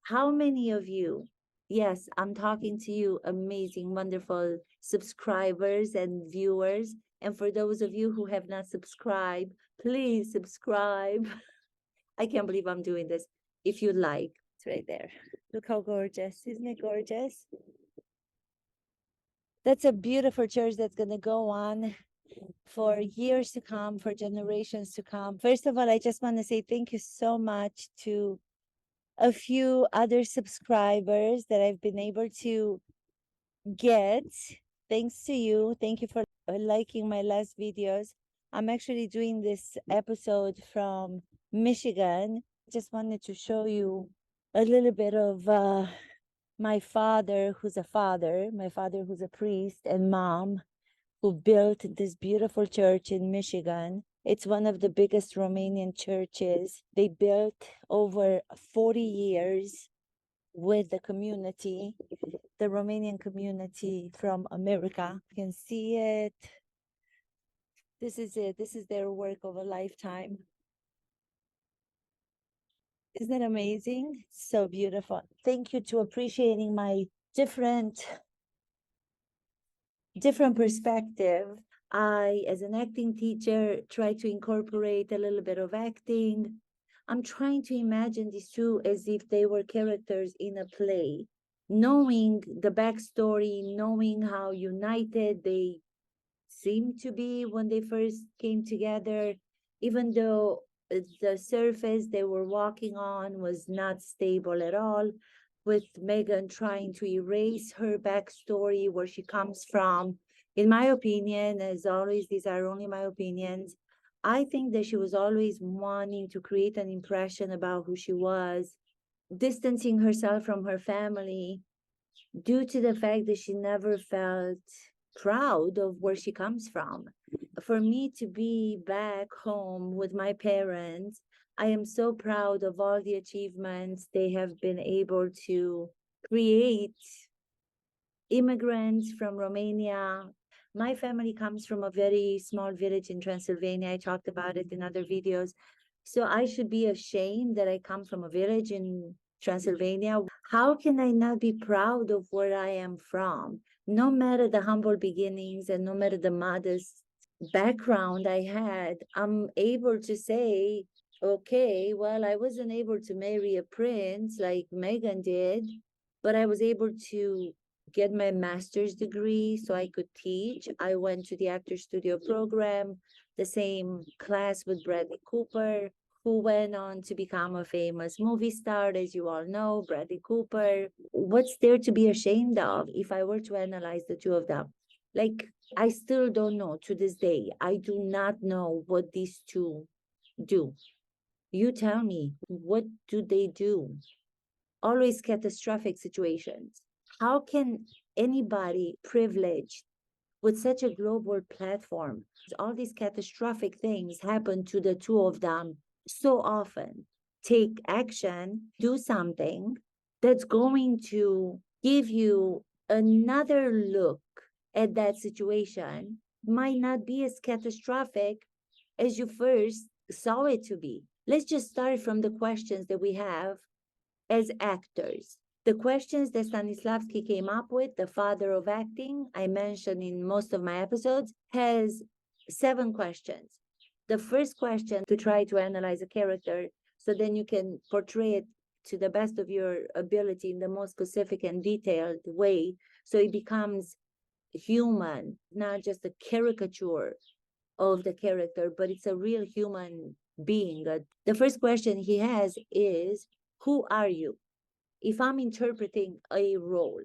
How many of you, yes, I'm talking to you, amazing, wonderful subscribers and viewers. And for those of you who have not subscribed, please subscribe. I can't believe I'm doing this. If you like, it's right there. Look how gorgeous. Isn't it gorgeous? That's a beautiful church that's going to go on for years to come, for generations to come. First of all, I just want to say thank you so much to a few other subscribers that I've been able to get. Thanks to you. Thank you for liking my last videos. I'm actually doing this episode from Michigan. Just wanted to show you a little bit of my father, who's a father, my father, who's a priest, and mom, who built this beautiful church in Michigan. It's one of the biggest Romanian churches. They built over 40 years with the community, the Romanian community from America. You can see it. This is it. This is their work of a lifetime. Isn't it amazing? So beautiful. Thank you to appreciating my different perspective. I, as an acting teacher, try to incorporate a little bit of acting. I'm trying to imagine these two as if they were characters in a play, knowing the backstory, knowing how united they seemed to be when they first came together, even though the surface they were walking on was not stable at all, with Megan trying to erase her backstory, where she comes from. In my opinion, as always, these are only my opinions, I think that she was always wanting to create an impression about who she was, distancing herself from her family due to the fact that she never felt proud of where she comes from. For me to be back home with my parents, I am so proud of all the achievements they have been able to create. Immigrants from Romania. My family comes from a very small village in Transylvania. I talked about it in other videos. So I should be ashamed that I come from a village in Transylvania. How can I not be proud of where I am from? No matter the humble beginnings and no matter the modest background I had, I'm able to say, okay, well, I wasn't able to marry a prince like Megan did, but I was able to get my master's degree so I could teach. I went to the actor studio program, the same class with Bradley Cooper, who went on to become a famous movie star, as you all know, Bradley Cooper. What's there to be ashamed of if I were to analyze the two of them? Like, I still don't know to this day. I do not know what these two do. You tell me, what do they do? Always catastrophic situations. How can anybody privileged with such a global platform, all these catastrophic things happen to the two of them so often, take action, do something that's going to give you another look at that situation, might not be as catastrophic as you first saw it to be. Let's just start from the questions that we have as actors. The questions that Stanislavski came up with, the father of acting, I mentioned in most of my episodes, has 7 questions. The first question, to try to analyze a character so then you can portray it to the best of your ability in the most specific and detailed way, so it becomes human, not just a caricature of the character, but it's a real human being. The first question he has is, who are you? If I'm interpreting a role,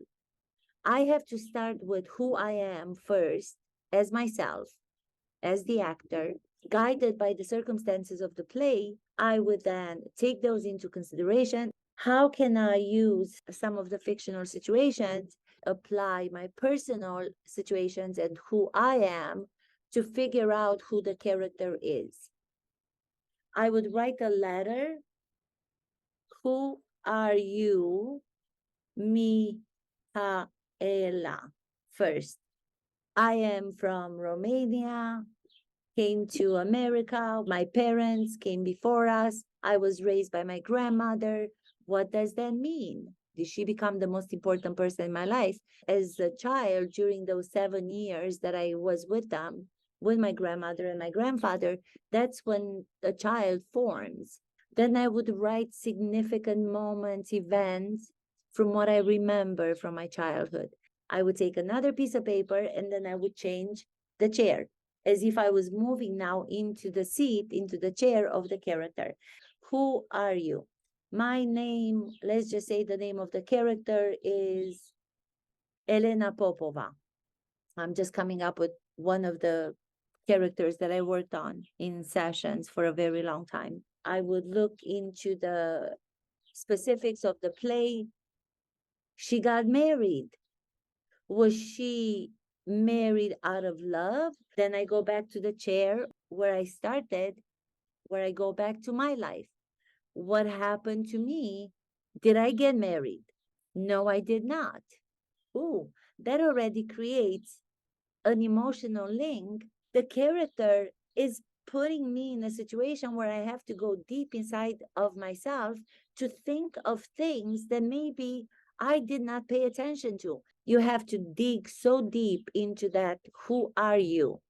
I have to start with who I am first, as myself, as the actor. Guided by the circumstances of the play, I would then take those into consideration. How can I use some of the fictional situations, apply my personal situations and who I am to figure out who the character is? I would write a letter. Who are you, Mihaela? First, I am from Romania, came to America. My parents came before us. I was raised by my grandmother. What does that mean? Did she become the most important person in my life? As a child, during those 7 years that I was with them, with my grandmother and my grandfather, that's when a child forms. Then I would write significant moments, events from what I remember from my childhood. I would take another piece of paper and then I would change the chair as if I was moving now into the seat, into the chair of the character. Who are you? My name, let's just say the name of the character is Elena Popova. I'm just coming up with one of the characters that I worked on in sessions for a very long time. I would look into the specifics of the play. She got married. Was she married out of love? Then I go back to the chair where I started, where I go back to my life. What happened to me? Did I get married? No, I did not. Ooh, that already creates an emotional link. The character is putting me in a situation where I have to go deep inside of myself to think of things that maybe I did not pay attention to. You have to dig so deep into that. Who are you?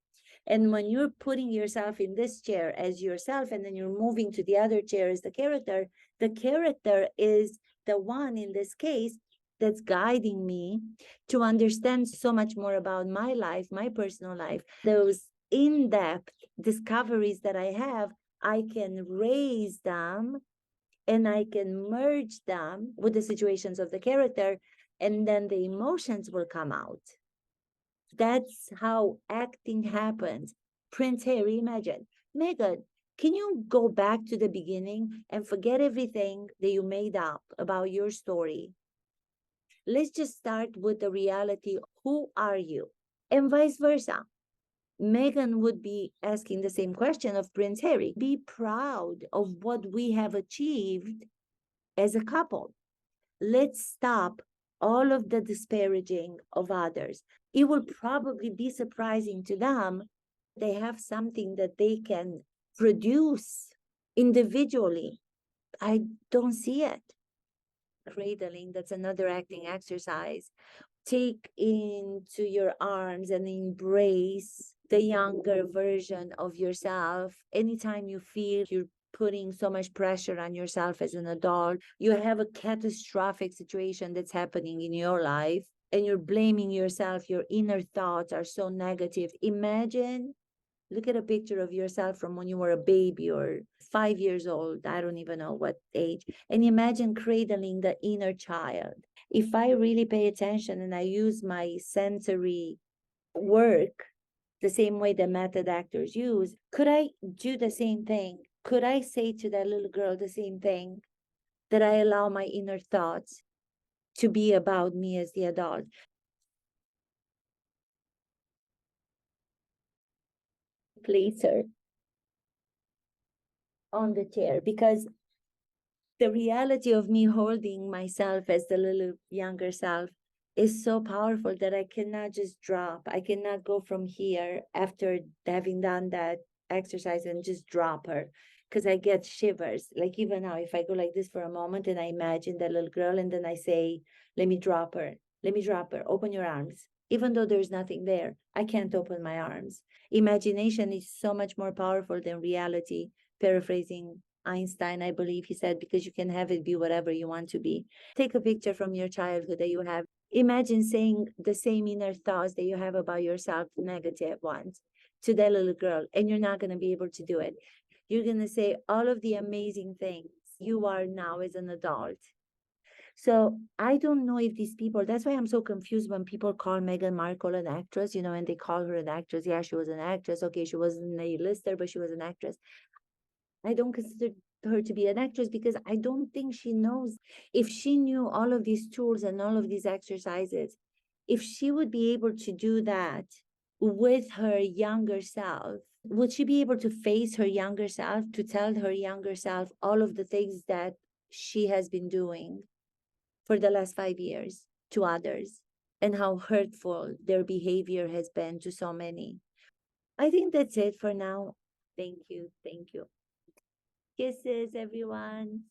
And when you're putting yourself in this chair as yourself, and then you're moving to the other chair as the character is the one in this case that's guiding me to understand so much more about my life, my personal life. Those in-depth discoveries that I have, I can raise them and I can merge them with the situations of the character, and then the emotions will come out. That's how acting happens. Prince Harry, imagine. Meghan, can you go back to the beginning and forget everything that you made up about your story? Let's just start with the reality. Who are you? And vice versa. Meghan would be asking the same question of Prince Harry. Be proud of what we have achieved as a couple. Let's stop all of the disparaging of others. It will probably be surprising to them. They have something that they can produce individually. I don't see it. Cradling, that's another acting exercise. Take into your arms and embrace the younger version of yourself. Anytime you feel you're putting so much pressure on yourself as an adult, you have a catastrophic situation that's happening in your life, and you're blaming yourself, your inner thoughts are so negative. Imagine, look at a picture of yourself from when you were a baby or 5 years old, I don't even know what age, and imagine cradling the inner child. If I really pay attention and I use my sensory work the same way the method actors use, could I do the same thing? Could I say to that little girl the same thing? That I allow my inner thoughts to be about me as the adult. Place her on the chair, because the reality of me holding myself as the little younger self is so powerful that I cannot just drop. I cannot go from here after having done that exercise and just drop her, because I get shivers. Like even now, if I go like this for a moment and I imagine that little girl and then I say, let me drop her, let me drop her, open your arms. Even though there's nothing there, I can't open my arms. Imagination is so much more powerful than reality. Paraphrasing Einstein, I believe he said, because you can have it be whatever you want to be. Take a picture from your childhood that you have. Imagine saying the same inner thoughts that you have about yourself, negative ones, to that little girl, and you're not going to be able to do it. You're going to say all of the amazing things you are now as an adult. So I don't know if these people, that's why I'm so confused when people call Meghan Markle an actress, and they call her an actress. Yeah, she was an actress. Okay, she wasn't a lister, but she was an actress. I don't consider her to be an actress because I don't think she knows. If she knew all of these tools and all of these exercises, if she would be able to do that with her younger self, would she be able to face her younger self, to tell her younger self all of the things that she has been doing for the last 5 years to others, and how hurtful their behavior has been to so many? I think that's it for now. Thank you. Thank you. Kisses, everyone.